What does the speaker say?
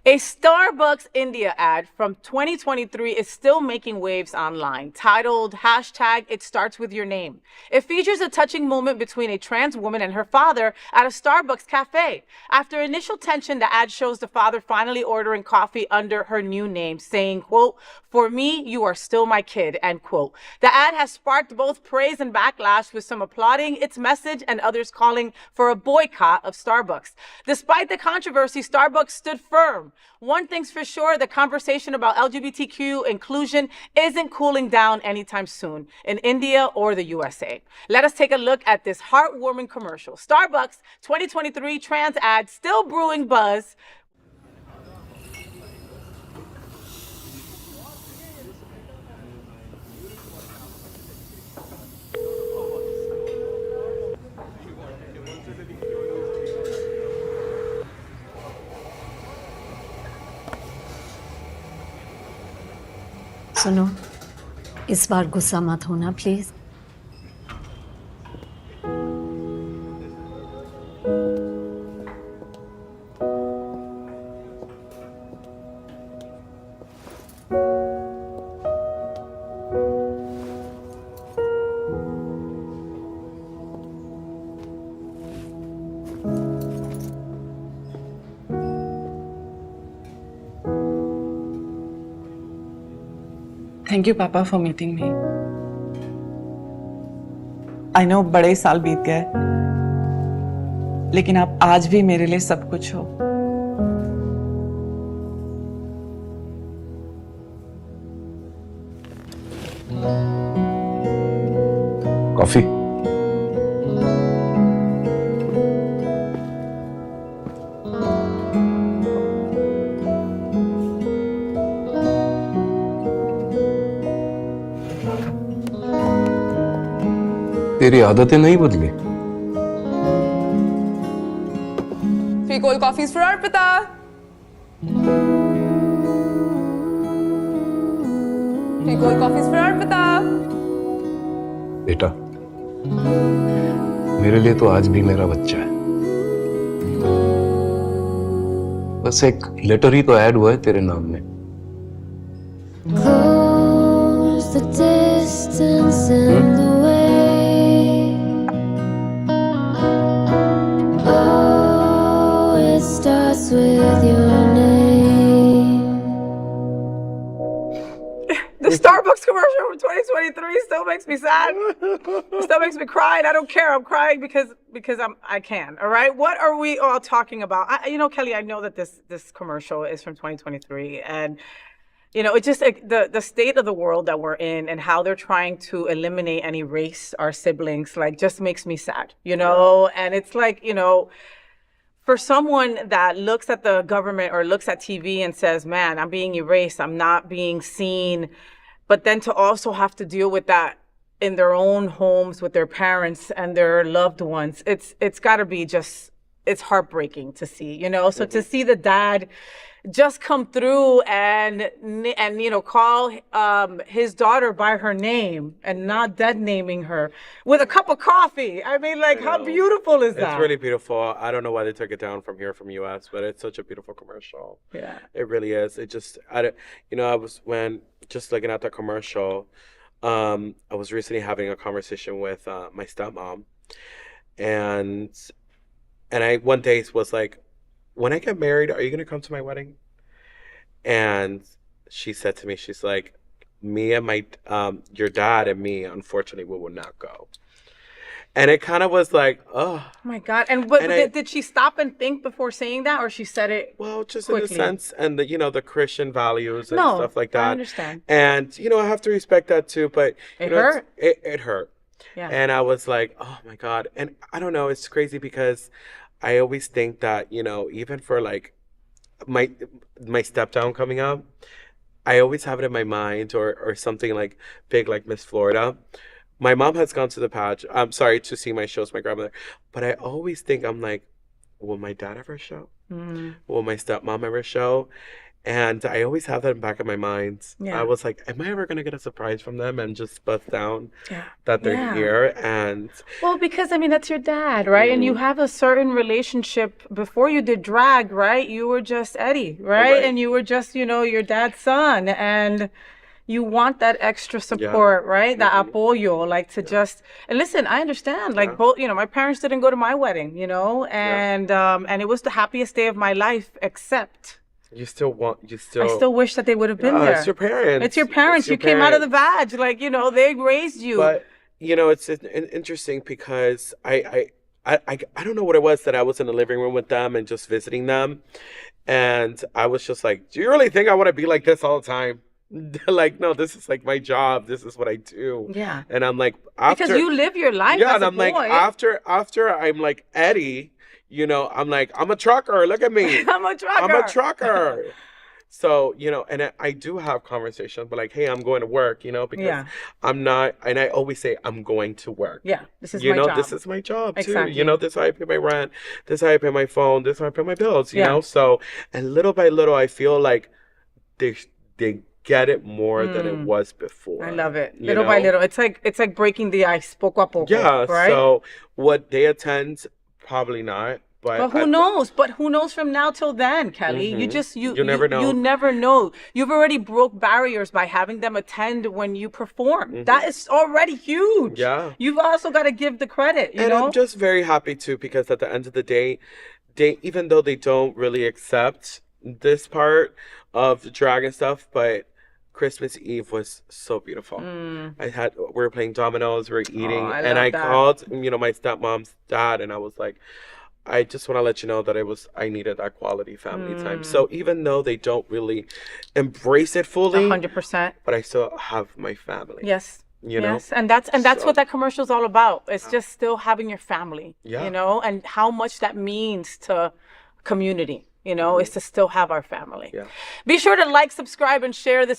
A Starbucks India ad from 2023 is still making waves online, titled hashtag It Starts With Your Name. It features a touching moment between a trans woman and her father at a Starbucks cafe. After initial tension, the ad shows the father finally ordering coffee under her new name, saying, quote, "For me, you are still my kid," end quote. The ad has sparked both praise and backlash, with some applauding its message and others calling for a boycott of Starbucks. Despite the controversy, Starbucks stood firm. One thing's for sure, the conversation about LGBTQ inclusion isn't cooling down anytime soon in India or the USA. Let us take a look at this heartwarming commercial. Starbucks 2023 trans ad still brewing buzz. सुनो, इस बार गुस्सा मत होना please. Thank you पापा for meeting me. I know बड़े साल बीत गए, लेकिन आप आज भी मेरे लिए सब कुछ हो। कॉफी? तेरी आदतें नहीं बदली। Three cold coffees for Arpita. Three cold coffees for Arpita. बेटा, मेरे लिए तो आज भी मेरा बच्चा है। बस एक लेटर ही तो ऐड हुआ है तेरे नाम में। Close the distance and the way. Oh, it starts with your name. The Starbucks commercial from 2023 still makes me sad. It still makes me cry, and I don't care. I'm crying because I can. All right. What are we all talking about? Kelly, I know that this commercial is from 2023, and it's just like the state of the world that we're in and how they're trying to eliminate any race or siblings, like, just makes me sad, and it's like, for someone that looks at the government or looks at TV and says, man, I'm being erased, I'm not being seen, but then to also have to deal with that in their own homes with their parents and their loved ones, it's got to be just, it's heartbreaking to see, so to see the dad just come through and call his daughter by her name and not dead naming her with a cup of coffee. I mean, like, how beautiful is that? It's really beautiful. I don't know why they took it down from here, from US, but it's such a beautiful commercial. Yeah, it really is. It just, I was, when just looking at the commercial, I was recently having a conversation with my stepmom, and I one day was like, when I get married, are you going to come to my wedding? And she said to me, she's like, me and your dad and me, unfortunately, we will not go. And it kind of was like, oh my God. And did she stop and think before saying that, or she said it just quickly? In a sense, and the Christian values and stuff like that. I understand. And, I have to respect that too, but it hurt. It hurt. Yeah. And I was like, oh my God. And I don't know, it's crazy because I always think that, even for like my step down coming up, I always have it in my mind, or something like big, like Miss Florida. My mom has gone to the pageant. I'm sorry, to see my shows, my grandmother. But I always think, I'm like, will my dad ever show? Mm-hmm. Will my stepmom ever show? And I always have that in the back of my mind. Yeah. I was like, am I ever going to get a surprise from them and just bust down Yeah. that they're Yeah. here? And Well, because I mean, that's your dad, right? And you have a certain relationship before you did drag, right? You were just Eddie, right? Right. And you were just, your dad's son. And you want that extra support, right? That apoyo, like to just, and listen, I understand, like both, my parents didn't go to my wedding, and it was the happiest day of my life, except I still wish that they would have been there. It's your parents. It's your parents. You came out of the vag. Like, they raised you. But, it's interesting because I don't know what it was that I was in the living room with them and just visiting them. And I was just like, do you really think I want to be like this all the time? Like, no, this is like my job. This is what I do. Yeah. And I'm like, after. Because you live your life Yeah, as and a I'm boy. like, after I'm like Eddie, I'm like, I'm a trucker. Look at me. I'm a trucker. I'm a trucker. So, and I do have conversations, but like, hey, I'm going to work, because I'm not, and I always say, I'm going to work. Yeah, this is my job. This is my job too. Exactly. This is how I pay my rent. This is how I pay my phone. This is how I pay my bills, Yeah. So, and little by little, I feel like they get it more than it was before. I love it. Little by little. It's like breaking the ice, poco a poco. Yeah, right? So what they attend, probably not. But who knows? But who knows from now till then, Kelly? You never know. You never know. You've already broke barriers by having them attend when you perform. That is already huge. Yeah. You've also got to give the credit, you know? I'm just very happy too, because at the end of the day, even though they don't really accept this part of the drag and stuff, but Christmas Eve was so beautiful. We were playing dominoes, we were eating, and I called, my stepmom's dad, and I was like, I just want to let you know that I needed that quality family time. So even though they don't really embrace it fully, 100%, but I still have my family. Yes. You know? Yes, and that's what that commercial is all about. It's just still having your family, and how much that means to community, is to still have our family. Yeah. Be sure to like, subscribe, and share this